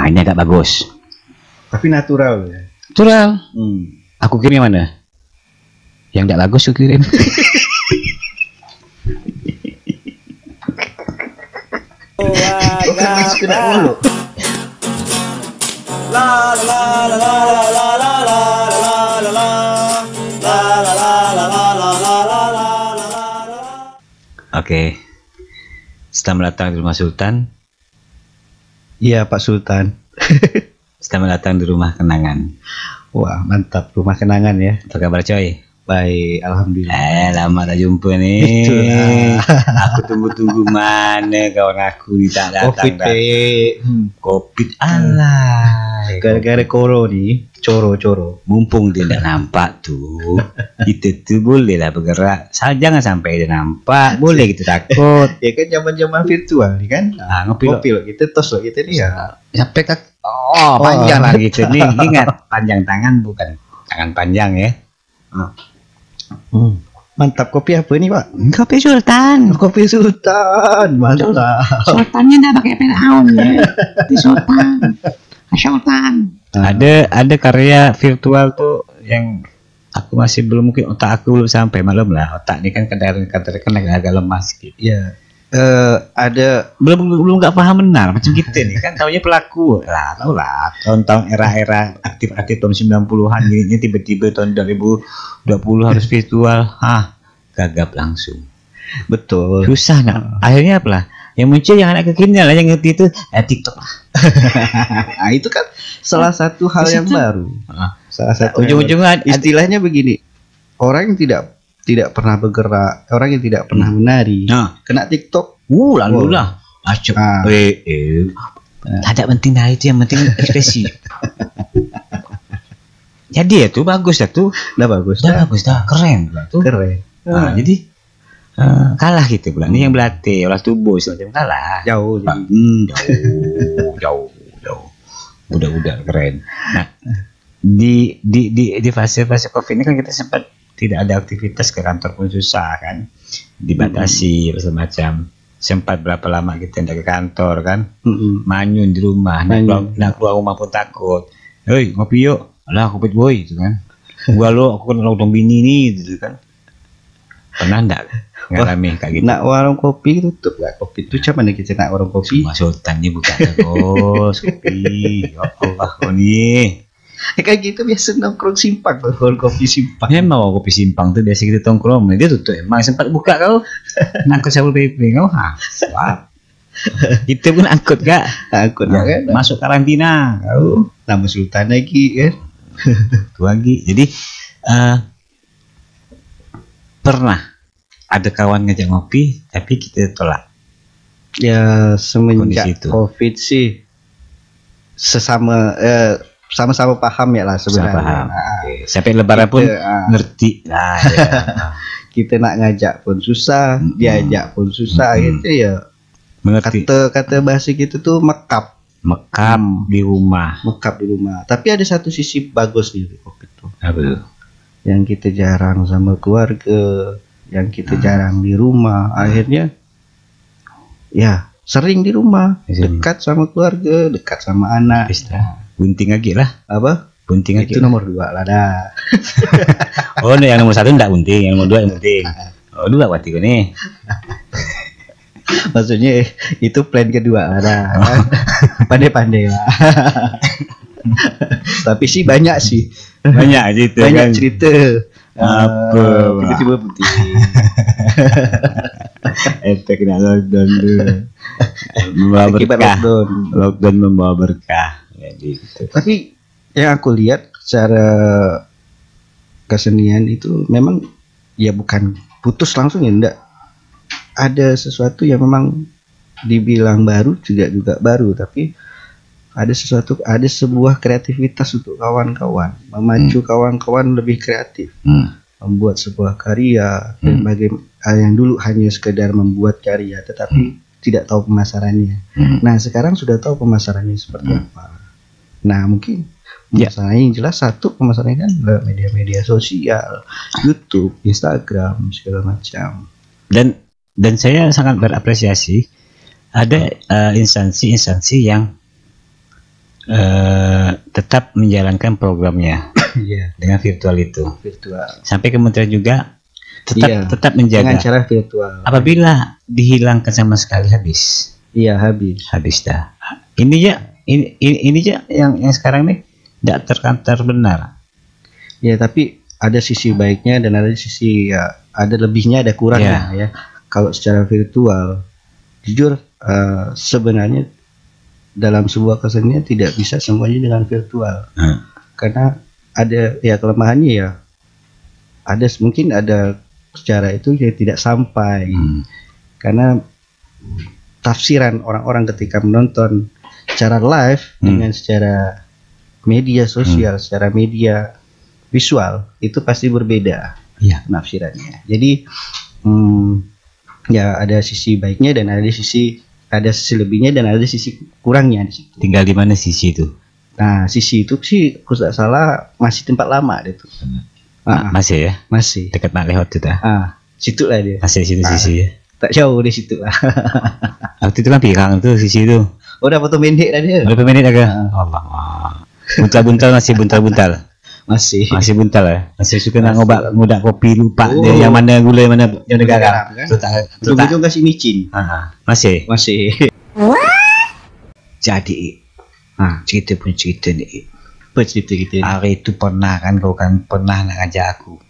ini agak bagus. Tapi natural ya. Natural. Aku kirim yang mana? Yang tidak bagus aku kirim. Bukan masuk ke mulu. Oke. Setelah datang di rumah Sultan. Iya Pak Sultan. Setelah datang di rumah kenangan. Wah mantap, rumah kenangan ya. Apa kabar coy? Baik, alhamdulillah. Lama tak jumpa nih. Aku tunggu-tunggu mana kawan aku ni tak datang. Covid alay. Gara-gara koro nih, coro. Mumpung dia tak nampak tuh, kita tuh boleh lah bergerak. Jangan sampai dia nampak, boleh kita takut. Ya kan zaman-zaman virtual nih kan. Ngopi lo, kita tos lo, kita lihat. Sampai panjang lah gitu nih. Ingat panjang tangan bukan tangan panjang ya. Mantap, kopi apa ini Pak? Kopi Sultan. Kopi Sultan, mantap. Sultannya dah pakai penahun ya. Di Sultan. Ada karya virtual tuh yang aku masih belum, mungkin otak aku belum sampai, maklum lah otak ini kan kadang-kadang agak lemah sedikit. Iya. Ada belum nggak paham benar macam kita nih kan, taunya pelaku lah, tau lah tahun-tahun era aktif tahun 90-an ini tiba-tiba tahun 2020 harus virtual, gagap langsung. Betul, susah nak. Akhirnya apalah yang muncul yang anak kekinian lah yang ngerti itu TikTok lah. Nah, itu kan salah satu hal yang baru. Salah satu ujung-ujungnya istilahnya begini, orang yang tidak pernah bergerak, orang yang tidak pernah menari, kena TikTok, lalu lah, ada penting nari itu, yang penting ekspresi. Jadi ya tuh bagus dah tuh, bagus dah, keren lah tuh, keren. Jadi kalah gitu pula, ini yang berlatih olah tubuh semacam kalah, jauh, budak-budak keren. Nah, di fase-fase COVID ini kan kita sempat tidak ada aktivitas, ke kantor pun susah kan, dibatasi macam. Sempat berapa lama kita tidak ke kantor kan, manyun di rumah, nak keluar rumah pun takut. Hei ngopi yuk, alah covid boy gitu kan. Gua lo aku kan nonton bini nih gitu kan. Pernah enggak ngalami kayak gitu? Nak warung kopi tutup gak? Kopi itu cuman kita nak warung kopi. Sultannya bukan bos kopi. Ya Allah kau nih. Kayak gitu biasa nongkrong simpang, kopi simpang. Memang kopi simpang tuh biasa kita tongkrong, dia tutup. Emang sempat buka kau, ngangkut Satpol PP kau, wah. Kita pun angkut gak? Angkut kan? Masuk karantina kau. Nama Sultan lagi kan? Itu lagi. Jadi pernah ada kawan ngajak ngopi, tapi kita tolak. Ya semenjak COVID sih, sama-sama paham ya lah sebenarnya. Sampai lebaran pun ngerti lah. Ya. Kita nak ngajak pun susah, diajak pun susah gitu ya. Mengerti. Kata bahasa kita tuh mekap di rumah. Tapi ada satu sisi bagus di COVID itu. Apa tuh? Yang kita jarang sama keluarga, yang kita jarang di rumah, akhirnya ya sering di rumah, dekat sama keluarga, dekat sama anak. Bunting lagi lah. Apa? Bunting lagi. Itu nomor 2 lah dah. Oh, yang nomor 1 enggak bunting, yang nomor 2 yang bunting. Oh, 2 berarti gue nih. Maksudnya itu plan kedua lah dah. Pandai-pandai lah. Tapi sih banyak sih. Banyak cerita. Banyak cerita. Apa? Tiba-tiba bunting. Efek nak lockdown tu. Membawa berkah. Lockdown membawa berkah. Gitu. Tapi yang aku lihat secara kesenian itu memang ya bukan putus langsung ya, enggak. Ada sesuatu yang memang dibilang baru juga baru, tapi ada sebuah kreativitas untuk kawan-kawan, memacu kawan-kawan lebih kreatif, membuat sebuah karya yang dulu hanya sekedar membuat karya tetapi tidak tahu pemasarannya. Nah sekarang sudah tahu pemasarannya seperti apa. Nah mungkin pemasarannya yang jelas, satu pemasarannya kan media-media sosial, YouTube, Instagram, segala macam. Dan saya sangat berapresiasi ada instansi-instansi yang tetap menjalankan programnya dengan virtual itu. Sampai kementerian juga tetap menjaga dengan cara virtual. Apabila dihilangkan sama sekali habis. Iya, habis dah. Ini aja yang sekarang nih tidak terkantor benar. Ya, tapi ada sisi baiknya dan ada sisi ada lebihnya, ada kurangnya ya. Kalau secara virtual, jujur sebenarnya dalam sebuah kesenian tidak bisa semuanya dengan virtual. Karena ada kelemahannya ya. Mungkin ada secara itu yang tidak sampai. Karena tafsiran orang-orang ketika menonton secara live dengan secara media sosial, secara media visual itu pasti berbeda penafsirannya. Jadi ya ada sisi baiknya dan ada sisi lebihnya dan ada sisi kurangnya di situ. Tinggal di mana sisi itu? Nah, sisi itu sih aku tidak salah masih tempat lama itu. Masih ya? Masih. Dekat Mak Lehot itu dah. Situ lah dia. Masih situ sisi ya. Tak jauh di situ lah. Waktu itu kan pirang tuh sisi itu. Udah foto pendek dah dia. Udah pendek dah. Allah. Buntal-buntal masih buntal-buntal. Masih buntal ya. Masih suka nak ngobat kopi lupa dia yang mana gula yang mana yang negara. Ujung-ujung kasih micin. Masih. Jadi cerita nih. Apa cerita kita? Hari itu pernah nak ngajak aku.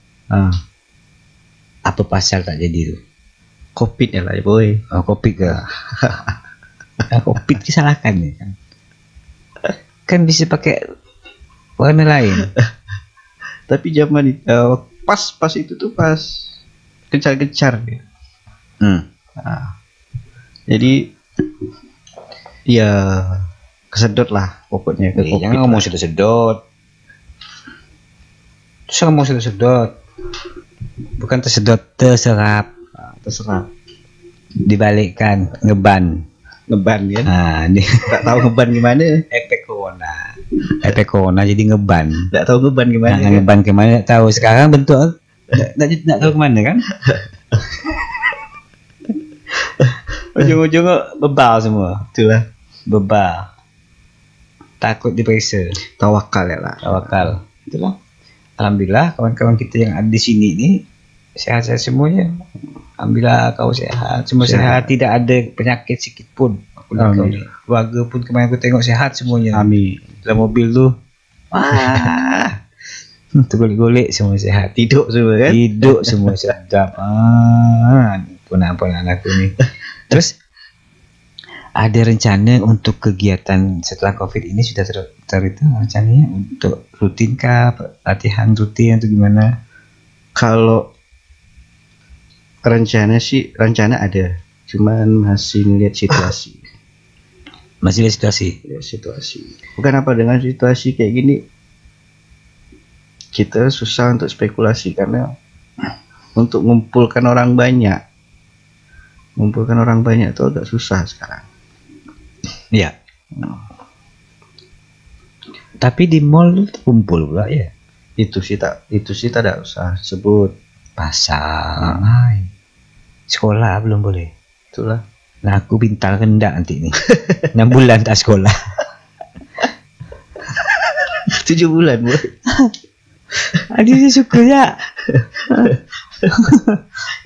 Apa pasal tak jadi tu? Covid ya lah boy. Covid ke? Covid disalahkan ya kan? Kan bisa pakai warna lain. Tapi zaman itu pas itu tuh pas gencar-gencar ya. Jadi ya kesedot lah pokoknya ke COVID. Jangan ngomong sedot-sedot. Terus ngomong sedot-sedot. Bukan tersedot, terserap. Dibalikkan, ngeban ya. Tak tahu ngeban gimana. Efek corona jadi ngeban. Tak tahu ngeban gimana. Ngeban kemana tak tahu. Sekarang bentuk tak tahu kemana kan. Ujung-ujungnya bebal semua. Itulah bebal. Takut diperiksa. Tawakal ya lah. Itulah. Alhamdulillah kawan-kawan kita yang ada di sini ini sehat-sehat semuanya. Alhamdulillah kau sehat, semua sehat, tidak ada penyakit sedikit pun. Keluarga pun kemarin aku tengok sehat semuanya. Amin. Dalam mobil tu, tergolek-golek semua sehat. Tidur semua kan? Tidur semua sedap. Punan-punan aku ni. Terus ada rencana untuk kegiatan setelah COVID ini sudah itu rencananya untuk rutinkah, latihan rutin atau gimana? Kalau rencana ada, cuman masih melihat situasi. Situasi. Bukan apa dengan situasi kayak gini, kita susah untuk spekulasi karena untuk mengumpulkan orang banyak itu agak susah sekarang. Iya. Tapi di mall itu kumpul pula ya. Itu sih tak usah sebut. Pasar, sekolah belum boleh. Itulah. Nah aku pintar kendak nanti ni. 6 bulan tak sekolah. 7 bulan boy. Adik saya suka ya.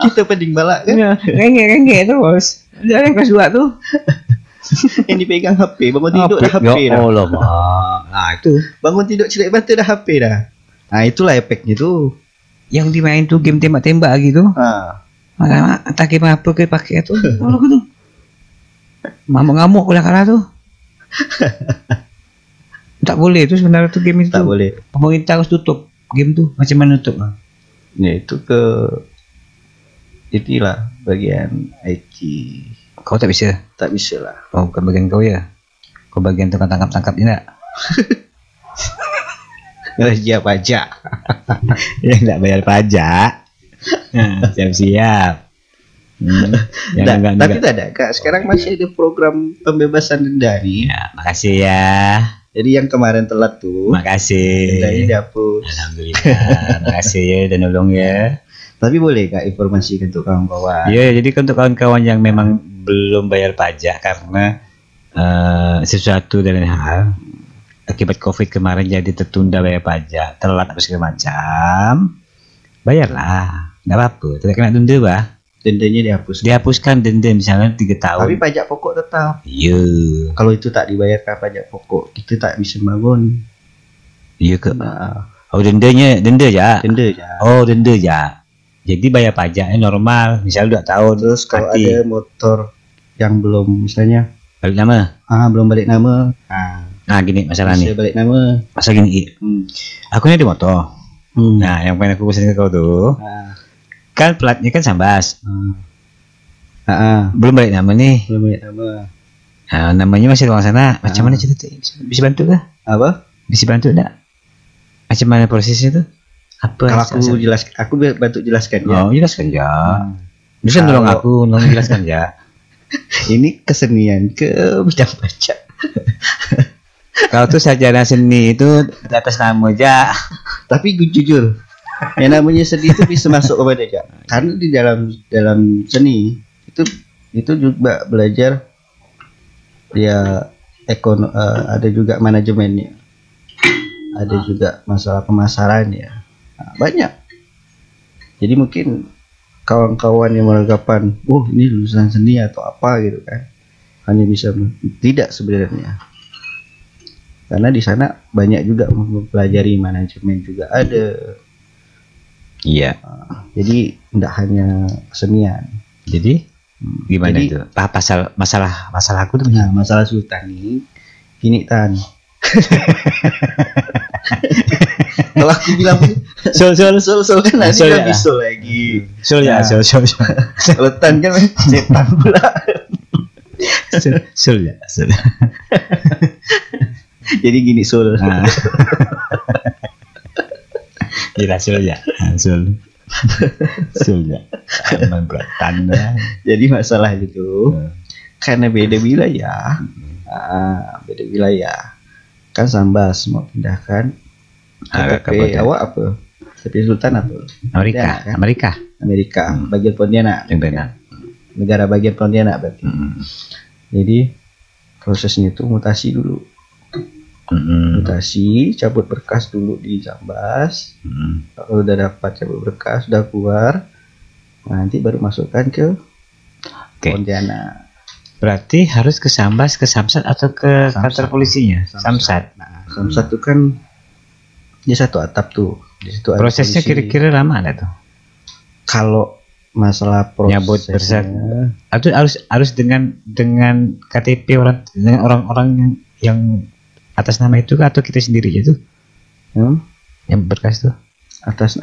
Kita pening balak kan? Rengek terus. Jangan kelas 2 tu. Yang dipegang HP, bangun tidur dah HP dah. Allah mak. Itu. Bangun tidur celik mata dah HP dah. Itulah efeknya tu. Yang dimain tu game tembak-tembak gitu. Entah game apa ke pakai tu. Kalau gitu. Ngamuk-ngamuk kalah tu. Tak boleh tu sebenarnya tu game itu. Tak boleh. Pemerintah harus tutup game tu. Macam mana tutup? Ya itu itulah bagian IT. Kau tak bisa? Tak bisa lah. Oh, bukan bagian kau ya? Kau bagian tukang tangkap-tangkap ni tak? Raja pajak. Ya tak bayar pajak. Siap-siap. Tapi tak ada kak. Sekarang masih ada program pembebasan denda nih. Ya, makasih ya. Jadi yang kemarin telat tuh. Makasih. Dendanya dihapus. Alhamdulillah. Makasih ya dan nolong ya. Tapi boleh kak informasi untuk kawan-kawan. Iya, jadi untuk kawan-kawan yang memang belum bayar pajak karena sesuatu dan hal akibat COVID kemarin jadi tertunda bayar pajak, telat apa segala macam, bayarlah, nggak apa-apa, tidak kena denda bah. Dendanya dihapus. Dihapuskan denda misalnya 3 tahun. Tapi pajak pokok tetap. Iya. Kalau itu tak dibayarkan pajak pokok, kita tak bisa bangun. Iya ke? Nah, Oh denda aja. denda aja. Oh denda aja. Jadi bayar pajaknya normal, misalnya 2 tahun. Terus kalau mati. ada motor yang belum misalnya Balik nama. belum balik nama. Nah gini masalah nih. Balik nama. Masa gini. Aku ini di motor. Nah yang pengen aku pesan ke kau tuh. Kan platnya kan Sambas. Belum balik nama nih. Belum balik nama. Nah, namanya masih di luar sana. Macam mana cerita? Bisa bantu kah? Apa? Bisa bantu enggak? Macam mana prosesnya tuh? Apa? Kalau aku bantu jelaskan ya. Oh, jelaskan ya. Bisa tolong aku, jelaskan ya. Ini kesenian ke bidang baca. Kalau tuh sarjana seni itu di atas nama aja. Tapi jujur, yang namanya seni itu bisa masuk kepada aja. Karena di dalam seni itu juga belajar ya ada juga manajemennya, ada juga masalah pemasarannya, banyak. Jadi mungkin kawan-kawan yang beranggapan, ini lulusan seni atau apa gitu kan, hanya bisa tidak sebenarnya. Karena di sana banyak juga mempelajari manajemen juga ada. Iya. Jadi tidak hanya kesenian. Jadi gimana itu? Masalah aku tuh. Nah, masalah Sultan ini gini Tan. Kalau aku bilang sol kan nanti kan bisa lagi. Sol. Sultan kan setan pula. Sol. Jadi gini Sul. Gila Sul ya. Sul ya. Aman tanda. Jadi masalah itu karena beda wilayah. Beda wilayah. Kan Sambas mau pindahkan KTP awak apa? KTP Sultan apa? Amerika. Bagian Pontianak. Negara bagian Pontianak berarti. Jadi prosesnya itu mutasi dulu. Mutasi, cabut berkas dulu di Sambas. Kalau udah dapat cabut berkas, udah keluar, nanti baru masukkan ke Pontianak. Berarti harus ke Sambas, ke Samsat atau ke kantor polisinya? Samsat. Nah, Samsat itu kan dia satu atap tuh. Di situ prosesnya kira-kira lama nggak tuh? Kalau masalah prosesnya harus dengan KTP dengan orang-orang yang atas nama itu atau kita sendiri itu yang berkas tuh atas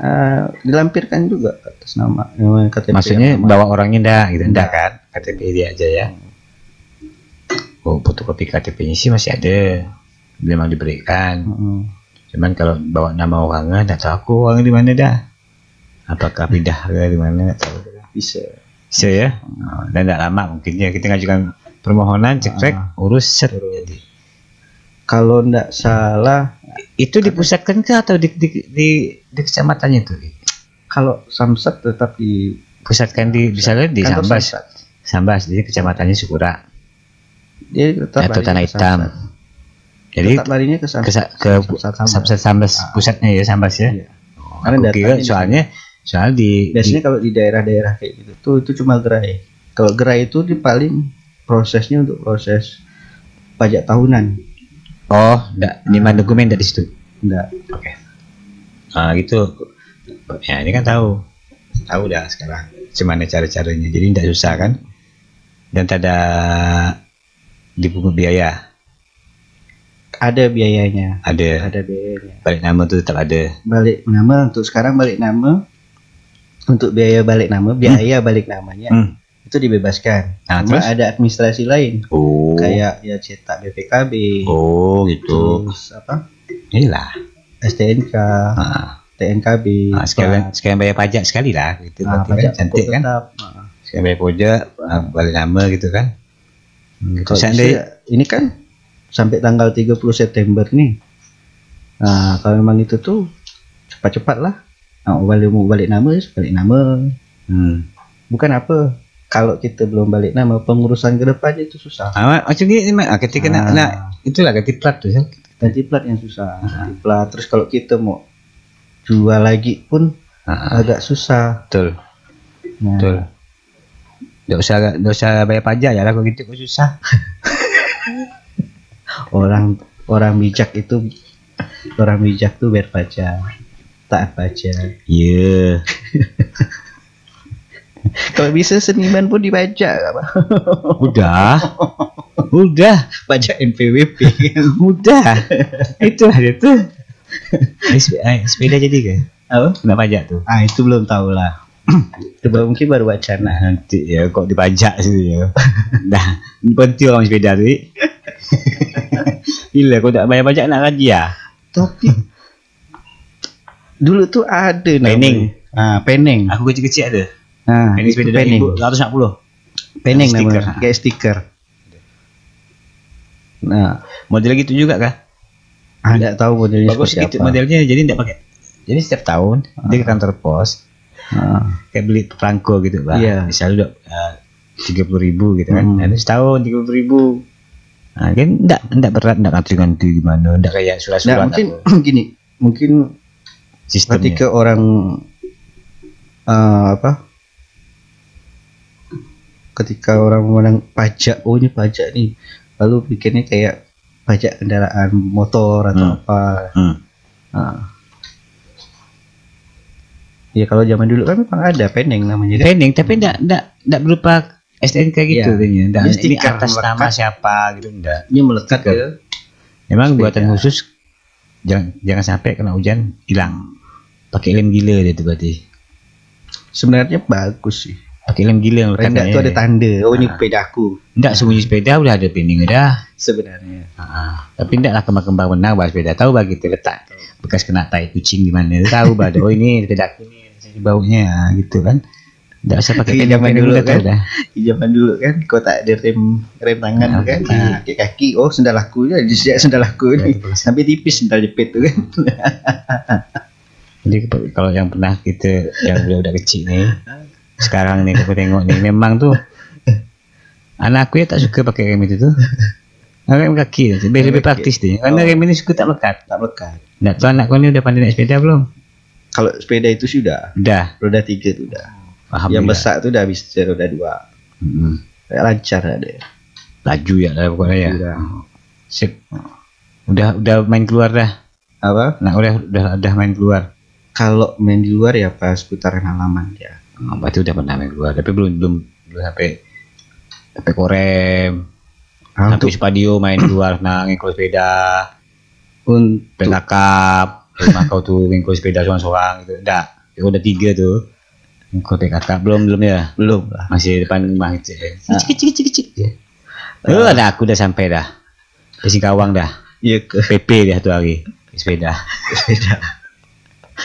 dilampirkan juga atas nama KTP. Maksudnya bawa orangnya enggak gitu enggak kan, KTP dia aja ya. Fotokopi KTP-nya sih masih ada, memang diberikan. Cuman kalau bawa nama orangnya enggak tahu aku orang di mana dah, apakah pindah ke di mana enggak tahu. Bisa ya. Dan enggak lama mungkin ya kita ngajukan permohonan cekrek urus set jadi. Kalau enggak salah itu dipusatkan ke atau di kecamatannya itu? Kalau Samsat tetap dipusatkan di misalnya di Sambas di kecamatannya Sukura. Dia tetap atau Tanah Hitam. Jadi tetap larinya ke Sambas pusatnya ya, Sambas ya. Iya. Karena kira soalnya biasanya kalau di daerah-daerah kayak gitu itu cuma gerai. Kalau gerai itu paling prosesnya untuk proses pajak tahunan. Oh, enggak, nyimak dokumen dari situ. Enggak. Oke. Gitu. Ya, ini kan tahu dah sekarang gimana cara-caranya. Jadi tidak susah kan? Dan tak ada dipungut biaya. Ada biayanya. Ada biayanya. Balik nama itu tetap ada. Balik nama untuk sekarang balik nama. Untuk biaya balik namanya. Itu dibebaskan. Cuma ada administrasi lain. Kayak ya cetak BPKB. Gitu. Terus apa? Inilah STNK. TNKB. Sekalian bayar pajak sekali lah gitu. Pajak kan cantik kan? Sekalian bayar pajak, balik nama gitu kan. Ini kan sampai tanggal 30 September nih. Nah, kalau memang itu tuh cepat-cepat lah. Mau balik nama. Bukan apa? Kalau kita belum balik nama, pengurusan ke depannya itu susah. Maksudnya ketika itulah ganti plat tuh ya. Ganti plat yang susah. Ganti plat. Terus kalau kita mau jual lagi pun agak susah. Betul. Nah, Betul. Nggak usah bayar pajak ya lah kalau gitu kok susah. orang bijak tuh bayar pajak, taat pajak. Iya. Kalau bisa seniman pun dipajak apa? Udah. Pajak NPWP. Udah. Itu aja tuh. Sepeda jadi kan? Apa? Kena pajak tuh. Itu belum tahu lah. Itu mungkin baru wacana. Nanti ya kok dipajak sih ya. Dah, penting orang sepeda tuh. Gila, kau tak bayar pajak nak gaji ya? Tapi dulu tuh ada Peneng. Peneng. Aku kecil-kecil ada. Peneng sepeda Peneng. 140. Peneng Stiker. namanya, kayak stiker. Nah, Model gitu juga kah? nggak tahu modelnya Bagus seperti gitu apa. modelnya, jadi enggak pakai. Jadi setiap tahun dia ke kantor pos kayak beli perangko gitu lah. Iya. Misalnya udah 30.000 gitu kan. Nah, setahun 30.000. Nah, kan enggak berat, enggak ganti gimana, enggak kayak surat-surat. Nah, mungkin sistemnya. ketika orang ketika orang memandang pajak, ini pajak nih, lalu pikirnya kayak pajak kendaraan motor atau apa. Ya kalau zaman dulu kan memang ada Peneng namanya kan? Peneng, tapi enggak berupa STNK gitu kayaknya. Enggak Ini ini stiker atas nama melekat. siapa gitu enggak. Ini melekat Stiker. ke Memang sepeda. buatan khusus, jangan sampai kena hujan hilang. Pakai lem gila dia tuh berarti. sebenarnya bagus sih. Pakai lem gila yang Paling enggak tuh ada tanda. Oh, ini sepedaku. Enggak sembunyi sepeda udah ada pinning udah. Sebenarnya. Tapi enggaklah kembang-kembang benar bahas sepeda. Tahu bah gitu letak bekas kena tai kucing di mana. Tahu bah oh ini sepedaku ini baunya gitu kan. Enggak usah pakai Zaman dulu udah kan. tahu dah. Di zaman dulu kan kau tak ada rem tangan kan. Kaki. Kaki. Oh, sendal aku ya, sendal aku nih. Sampai tipis sendal jepit tuh kan. Jadi kalau yang pernah kita yang udah kecil nih, sekarang nih aku tengok nih memang tuh anakku ya tak suka pakai rem itu tuh. Rem kaki lebih praktis deh. Karena rem ini suka tak melekat. Tak melekat. Nggak tahu anakku ini udah pandai naik sepeda belum? Kalau sepeda itu sudah. Udah. Roda 3 tuh udah. Alhamdulillah. Yang besar tuh udah bisa roda 2. Kayak lancar ada. Laju ya lah pokoknya ya. Udah. Sip. Udah main keluar dah. Apa? Nah, udah main keluar. Kalau main di luar ya pas putaran halaman ya. Berarti udah pernah main keluar, tapi belum sampai korem. Sampai Spadio main keluar ngikut sepeda. Untuk Pelakap. Rumah kau tuh ngikut sepeda seorang-seorang gitu. Enggak. Ya udah 3 tuh. Ngikut PKK belum ya? belum lah. Masih depan rumah itu. Cicik ya. Ada aku udah sampai dah. Di Singkawang dah. Iya ke PP dia tuh hari. Sepeda.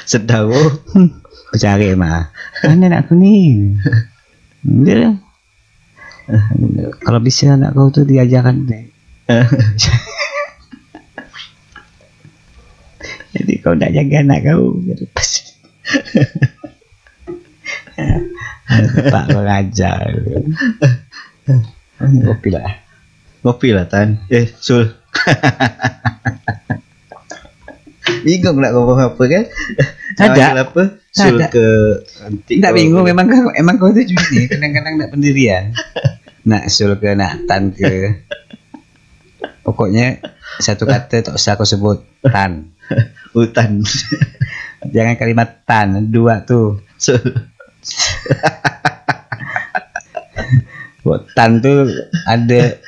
Sedang Aku cari mah. Mana anakku nih? Dia. Kalau bisa anak kau tuh diajarkan deh. Jadi kau nak jaga anak kau pas. Pak mengajar. Ngopi lah Tan. Sul. Bingung nak ngomong apa kan? Ada apa? Sul Ada. ke anti. Enggak bingung emang kau tuh juga nih kadang-kadang enggak pendirian. Nak sul ke nak tan ke. Pokoknya satu kata tak usah kau sebut tan. Hutan. Jangan kalimat tan, 2 tuh. Sul. Buat tan tuh ada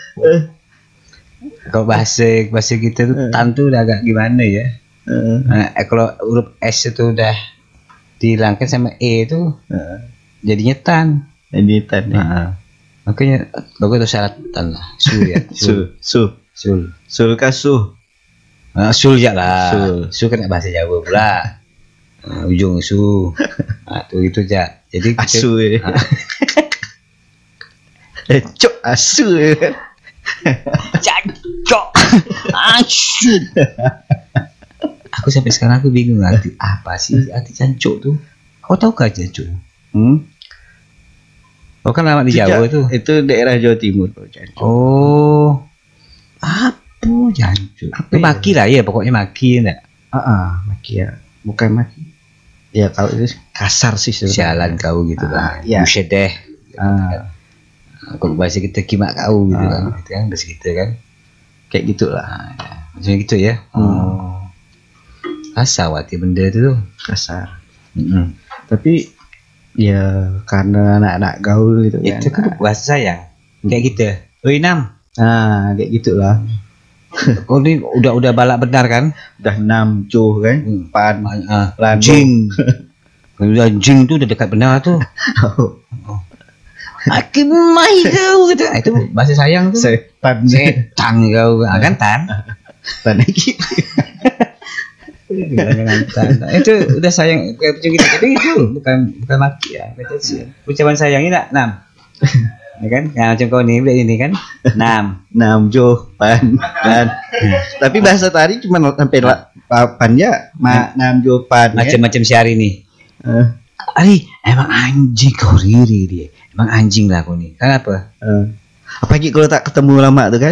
kalau bahasa kita tuh tan tuh udah agak gimana ya? Kalau huruf S itu udah dihilangkan sama E itu jadinya tan. Ini Tan. Makanya bagus tuh syarat tan lah. Sul ya. Sul Kasuh. Sul ya lah. Sul kan bahasa Jawa pula. Ujung su. Tuh itu aja. Jadi Asu ya. Cok asu ya. Jancok. Asu. Aku sampai sekarang aku bingung arti apa sih arti jancok tuh. Kau tahu gak jancok? Kau kan lama di Jawa tuh. Itu daerah Jawa Timur kalau Jancok. Oh. Apa Oh, jancuk. Apa Maki lah ya, pokoknya maki enggak. Maki ya. Bukan maki. Ya kalau itu kasar sih sebenarnya. Sialan kau gitu kan. Ya. Buset deh. Kalau bahasa kita kimak kau gitu kan. Itu kan bahasa kita kan. Kayak gitulah. Macam gitu ya. Kasar wati benda itu tuh. Kasar. Tapi ya karena anak-anak gaul gitu kan. Itu kan bahasa sayang. Kayak gitu. Oi Nam. Kayak gitulah. Kau ni udah balak benar kan? Udah 6 cuh kan. Pan. Jing. Udah jing tu udah dekat benar tu. Makin mai kau gitu. Itu bahasa sayang tu. Setan kau kan tan. Tan lagi. Itu udah sayang kayak macam kita tapi itu bukan maki ya. Ucapan sayang ini nak Nam. Ya kan? Ya, macam kau ni ini kan. 6 Joh Pan. Tapi bahasa tadi cuma sampai pan ya. 6 Joh Pan. Macam-macam si hari ni. Ari, emang anjing kau riri dia. Emang anjing lah kau ni. Kenapa? Apalagi kalau tak ketemu lama tu kan.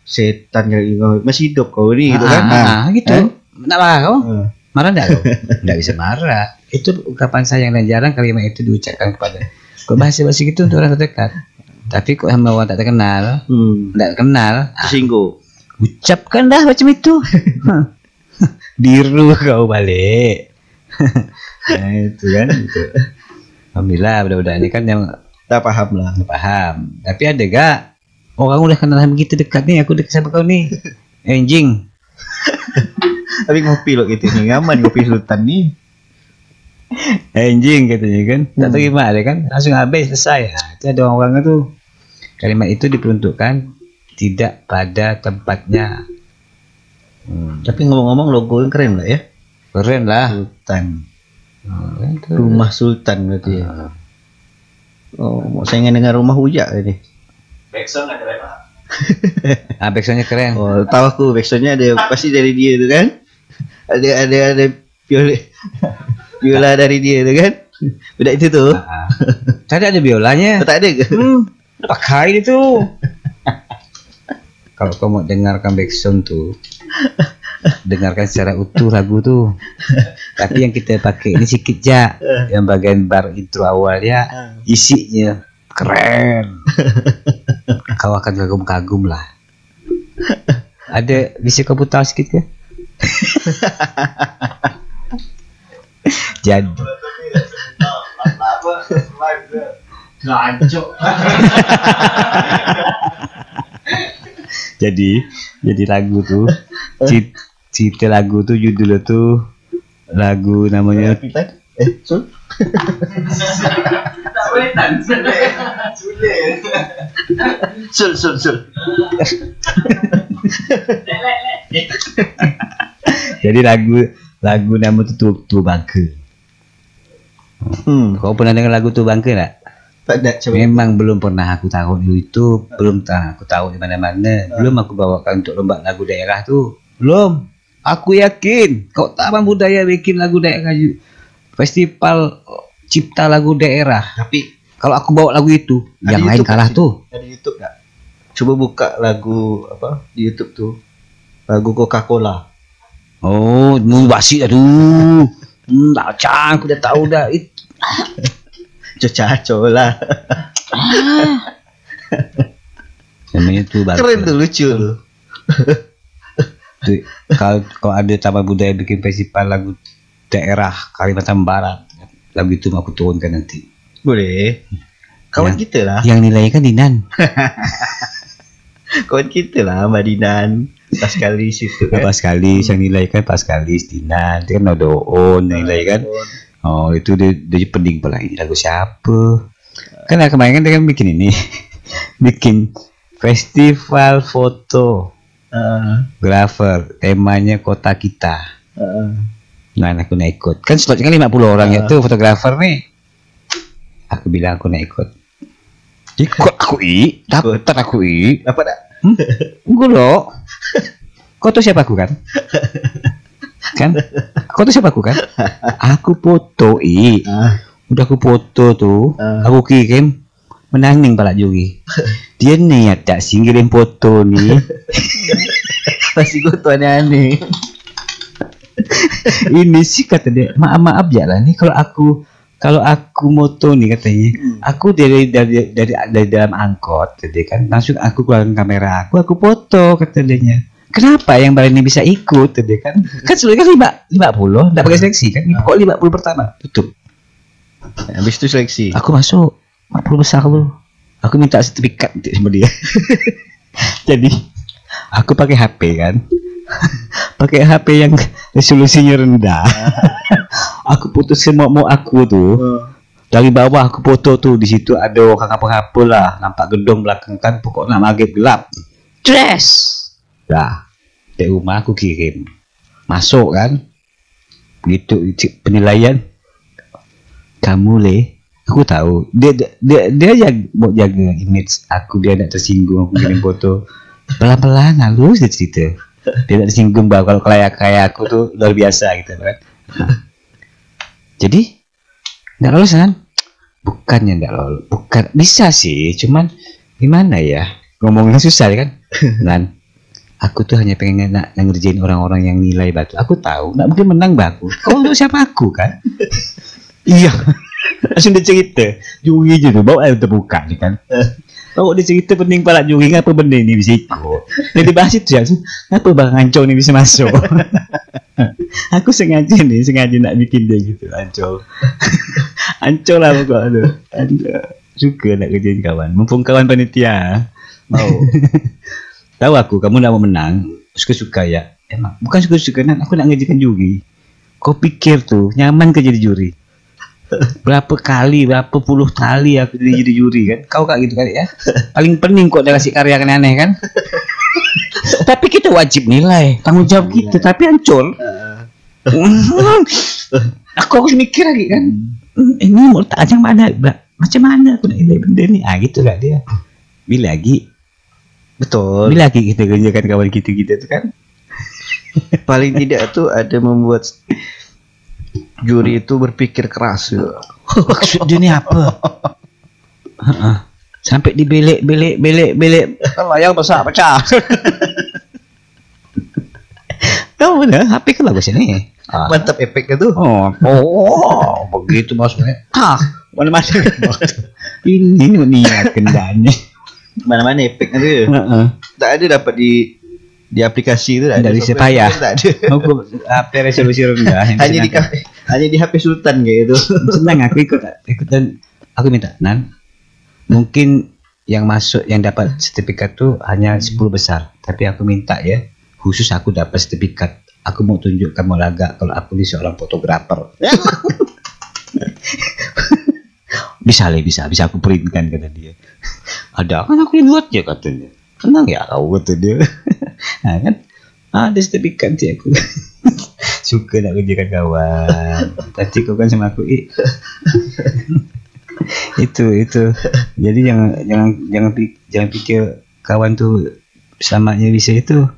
Setan kau masih hidup kau ni gitu kan. Gitu. Nak marah kau? Marah enggak kau? Enggak bisa marah. Itu ungkapan sayang dan jarang kalimat itu diucapkan kepada. Kau bahasa-bahasa gitu untuk orang terdekat. Tapi kok sama orang tak terkenal, tak kenal, tersinggung. Ucapkan dah macam itu. Biru kau balik. Nah itu kan. Itu. Alhamdulillah budak-budak ini kan yang tak paham lah. Paham. Tapi ada gak orang udah kenal begitu dekat nih, aku dekat sama kau nih. Anjing. Tapi ngopi loh gitu nih, ngaman ngopi Sultan nih. Anjing katanya kan. Tak terima dia kan. Langsung habis selesai. Nah, itu ada orang-orang tuh. Kalimat itu diperuntukkan tidak pada tempatnya. Tapi ngomong-ngomong logo yang keren lah ya. Keren lah. Sultan. Rumah Sultan berarti ya. Mau saingan dengan rumah Uya ini. Backsound keren pak. Backsoundnya keren. Tahu aku backsoundnya ada pasti dari dia tu kan. Ada biola dari dia tu kan. Budak itu tu. Tadi ada biolanya. Tak ada ke? Pakai itu. Kalau kau mau dengarkan backsound tuh, dengarkan secara utuh lagu tuh. Tapi yang kita pakai ini sedikit ja, yang bagian bar intro awalnya isinya keren. Kau akan kagum-kagum lah. Ada bisa kau putar sedikit ke? Jadi jadi lagu tuh cerita lagu tuh judulnya tuh lagu namanya Sul jadi lagu nama tuh Bangke. Kau pernah dengar lagu tuh Bangke tak? Memang belum pernah aku tahu di YouTube, belum pernah aku tahu di mana-mana, belum aku bawakan untuk lomba lagu daerah tuh, belum. Aku yakin kau Taman Budaya bikin lagu daerah, festival cipta lagu daerah. Tapi kalau aku bawa lagu itu, yang lain kalah tuh. Ada YouTube nggak? Coba buka lagu apa di YouTube tuh, lagu Coca-Cola. Oh, basi aduh. Tak aku udah tahu dah itu. Coca lah. Namanya tuh keren tuh, lucu tuh. Kalau ada Taman Budaya bikin festival lagu daerah Kalimantan Barat, lagu itu aku turunkan nanti. Boleh. Kawan kita lah. Yang nilai kan Dinan. Kawan kita lah Mbak Dinan. Paskalis itu kan. Paskalis yang nilai kan Paskalis Dinan. Itu kan ada on yang nilai kan. Oh itu dia pening pula, ini lagu siapa? Kan kemarin kan dia kan bikin ini. Bikin festival foto. Grafer, temanya kota kita. Nah aku nak ikut. Kan slotnya kan 50 orang ya tuh fotografer nih. Aku bilang aku nak ikut. Ikut aku dapat aku dapat tak? Enggak loh. Kau tahu siapa aku kan? Kan? Kau tahu siapa aku kan? Aku foto udah aku foto tuh. Aku kirim menangning pala juri. Dia niat tak singkirin foto nih. Pasti gue tuh aneh-aneh. Ini sih kata dia, maaf ya lah nih kalau aku moto nih katanya, aku dari dalam angkot, jadi kan langsung aku keluarin kamera aku foto kata dia. Kenapa yang baru ini bisa ikut, jadi kan sebenarnya kan 50, nggak pakai seleksi kan, kok 50 pertama tutup. Habis itu seleksi. Aku masuk 50 besar lu, aku minta sertifikat sama dia. Jadi aku pakai HP kan. Pakai HP yang resolusinya rendah. Aku foto semua aku tuh. Dari bawah aku foto tuh, di situ ada orang apa-apa lah, nampak gedung belakang kan, pokoknya maghrib gelap. Dress. Dah, di rumah aku kirim. Masuk kan. Gitu penilaian. Kamu aku tahu dia mau jaga image aku, dia tidak tersinggung aku kirim foto. Pelan-pelan halus dia cerita. Dia tidak tersinggung bahwa kalau kayak aku tuh luar biasa gitu kan. Jadi nggak lolos kan? Bukannya nggak lolos, bukan bisa sih, cuman gimana ya, ngomongnya susah kan. Dan aku tuh hanya pengen ngerjain orang-orang yang nilai batu. Aku tahu nggak mungkin menang baku. Kalau untuk siapa aku kan? Iya. Langsung dia cerita, juri gitu, bawa air terbuka nih kan. Kalau dia cerita penting pala juri, ngapa benda ini bisa ikut? Nah dibahas itu ya, ngapa Bang Ancol ini bisa masuk? Aku sengaja nak bikin dia gitu, Ancol. Ancol lah pokoknya. Suka nak kerjain kawan, mumpung kawan panitia. Mau. Tahu aku, kamu nak mau menang, suka-suka ya. Emang, bukan suka-suka, aku nak ngerjakan juri. Kau pikir tuh, nyaman kerja di juri? Berapa puluh kali aku jadi juri kan, kau kayak gitu kali ya, paling pening kok dia kasih karya aneh kan. Tapi kita wajib nilai, tanggung jawab kita. Tapi Ancol, aku harus mikir lagi kan, ini mau tak ajang mana, macam mana aku nak nilai benda ni, gitu lah dia. Bila lagi kita kerjakan kawan kita tuh kan. Paling tidak tuh ada membuat juri itu berpikir keras. Maksud dia ni apa? Sampai di belek layar besar pecah. Kau mana? HP kan bagus ini. Mantap efeknya tuh. Begitu maksudnya. Mana-mana. Ini niat kendanya. Mana-mana efeknya tuh. Tak ada dapat di aplikasi itu, ada dari payah. Tak ada. HP resolusi rendah. Hanya di HP Sultan kayak gitu. Senang aku ikutan. Aku minta mungkin yang masuk yang dapat sertifikat tuh hanya 10 besar, tapi aku minta ya, khusus aku dapat sertifikat. Aku mau tunjukkan laga kalau aku ini seorang fotografer. bisa aku printkan kata dia. Ada kan aku yang buat ya katanya. Tenang ya kau kata dia. Nah kan ada sertifikat sih aku. Suka nak kerjakan kawan. Tapi kau kan sama aku itu. Jadi jangan pikir kawan tuh selamanya bisa itu.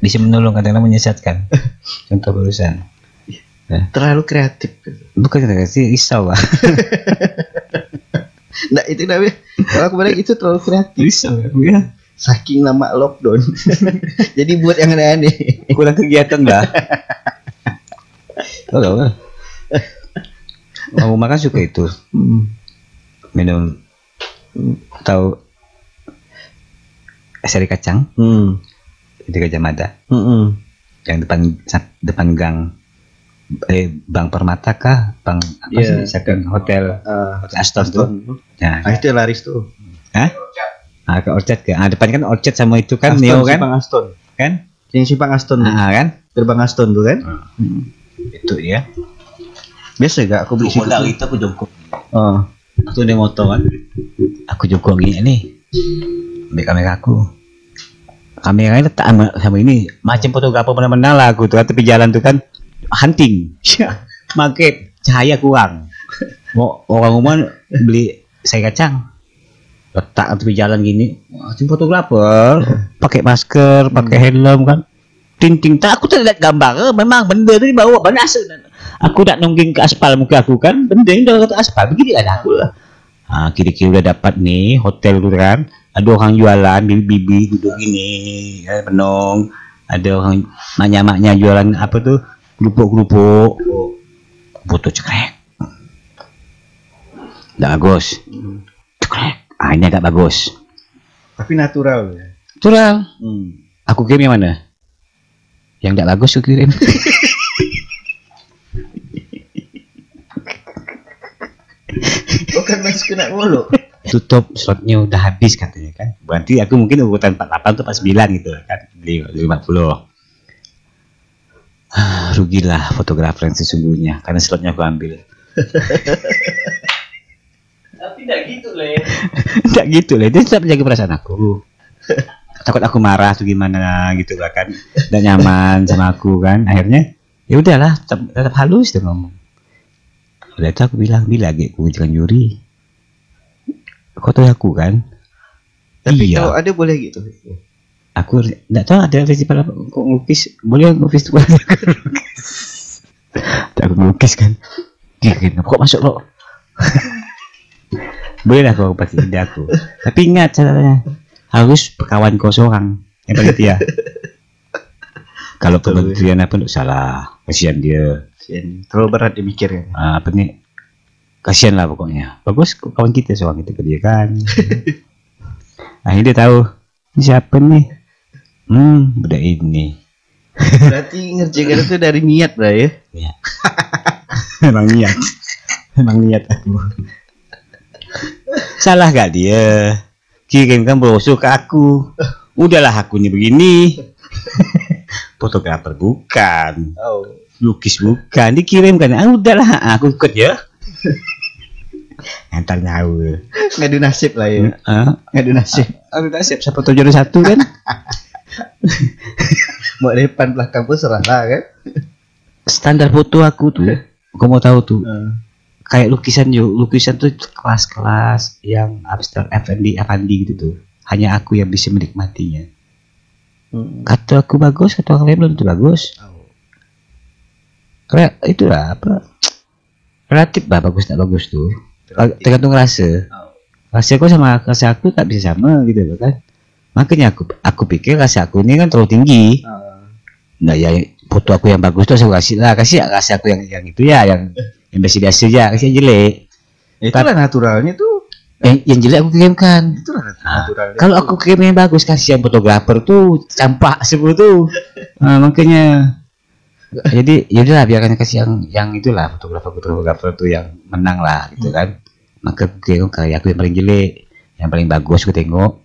Bisa menolong, kadang-kadang menyesatkan. Contoh barusan. Terlalu kreatif. Bukan kreatif, risau lah. Nah itu namanya, kalau aku bilang itu terlalu kreatif. Risau ya. Saking lama lockdown. Jadi buat yang aneh-aneh. Kurang kegiatan lah. Oh, mau makan suka itu. Minum tahu sari kacang. Di Gajah Mada. Yang depan gang Bank Permata kah? Bank apa sih? Second Hotel Aston tuh. Nah, itu laris tuh. Hah? Ke Orchard ke. Depan kan Orchard sama itu kan Aston, Neo kan? Simpang Aston. Kan? Yang Simpang Aston. Kan? Terbang Aston tuh kan? Itu ya. Biasa gak aku beli situ. Itu aku jongkok. Aku di motor kan. Aku jongkok gini nih. Ambil kamera aku. Kameranya letak sama ini. Macam fotografer mana-mana lah aku tuh. Tepi jalan tuh kan. Hunting. Market. Cahaya kurang. Mau orang rumah beli sari kacang. Letak tepi jalan gini. Macam fotografer. Pakai masker. Pakai helm kan. Ting-ting. Aku tak lihat gambar. Memang benda tu dibawa. Banyak asal. Aku tak nungging ke aspal muka aku kan. Benda ni dah kata aspal. Begini ada aku lah. Kira-kira udah dapat nih hotel tu kan. Ada orang jualan bibi duduk gini, ya, penong. Ada orang maknya jualan apa tuh kerupuk, foto cekrek. Nggak bagus. Cekrek. Ini agak bagus. Tapi natural ya. Natural. Aku kirim yang mana? Yang nggak bagus aku kirim. Bukan masih kena mulu. Tutup slotnya udah habis katanya kan. Berarti aku mungkin urutan 48 tuh 49 gitu kan. 50. Rugilah fotografer yang sesungguhnya karena slotnya aku ambil. Tapi tidak gitu Le. Tidak gitu lah. Dia tetap jaga perasaan aku. Takut aku marah tuh gimana gitu kan. Dan nyaman sama aku kan. Akhirnya ya udahlah tetap halus dia ngomong. Udah itu aku bilang lagi aku jangan nyuri. Foto aku kan. Tapi iya. kalau ada boleh gitu. Aku enggak tahu ada festival apa kok ngelukis. Boleh ngelukis tuh. Aku ngelukis kan. Gini, kok masuk lo. Boleh lah kau pakai ide aku. Tapi ingat caranya harus kawan kau seorang yang panitia. Kalau kementerian apa enggak salah, kasihan dia. Terlalu berat dimikirkan. Apa nih? Kasihan lah pokoknya. Bagus kawan kita seorang itu ke dia kan. Akhirnya dia tahu ini siapa nih. Budak ini. Berarti ngerjakan itu dari niat lah ya. Iya. Memang niat. Memang niat aku. Salah gak dia? Kirimkan brosur ke aku. Udahlah aku nih begini. Fotografer bukan. Lukis bukan. Dikirimkan. Udahlah aku ikut ya. Antar nyawa. Ngadu nasib lah ya. Ngadu nasib. Ngadu nasib. Siapa tuh jodoh satu kan? Mau depan belakang pun serah lah kan. Standar foto aku tuh. Kau mau tahu tuh? Kayak lukisan tuh kelas-kelas yang abstrak F&D gitu tuh. Hanya aku yang bisa menikmatinya. Kata aku bagus, kata orang lain belum tentu bagus. Kayak itulah apa? Relatif lah bagus tak bagus tuh. Tergantung rasa. Rasa aku sama rasa aku tak bisa sama gitu loh kan. Makanya aku pikir rasa aku ini kan terlalu tinggi. Nah ya foto aku yang bagus tuh saya kasih rasa aku yang itu ya yang biasa aja, kasih jelek. Itulah naturalnya tuh. Yang jelek aku kirimkan. Itulah natural. Kalau aku kirim yang bagus, kasihan fotografer tuh campak semua tuh. Makanya jadi yaudahlah biarkan kasih yang itulah fotografer tuh yang menang lah gitu kan. Maka aku kirim karya aku yang paling jelek, yang paling bagus aku tengok.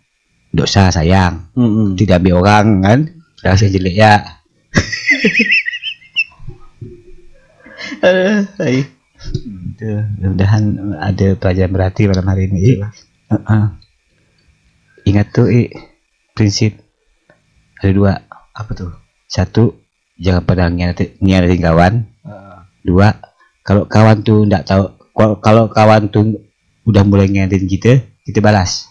Dosa sayang, tidak ambil orang kan, kasih jelek ya. Mudah-mudahan ada pelajaran berarti malam hari ini. Ingat tuh prinsip ada 2. Apa tuh? 1, jangan pernah nyiarin kawan. 2, kalau kawan tuh nggak tahu, kalau kawan tuh udah mulai nyiarin kita balas.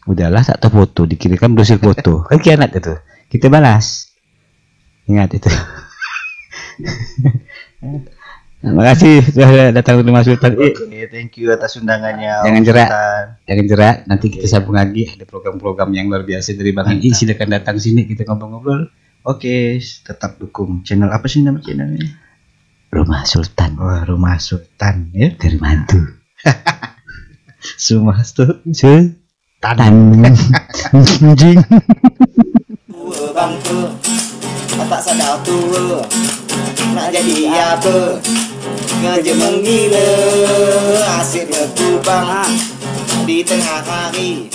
Udahlah tak tahu foto dikirimkan dosis foto kan kianat itu, kita balas. Ingat itu. Terima kasih sudah datang ke Rumah Sultan. Thank you atas undangannya. Jangan jerak. Nanti kita sambung lagi. Ada program-program yang luar biasa dari Bang I. Silakan datang sini kita ngobrol-ngobrol. Oke, tetap dukung channel apa sih nama channelnya? Rumah Sultan. Wah, Rumah Sultan ya. Dari mantu. Rumah Sultan. Anjing. Bangku, tak sadar tua. Nak jadi apa? Kerja menggila, asyik berkubang di tengah hari.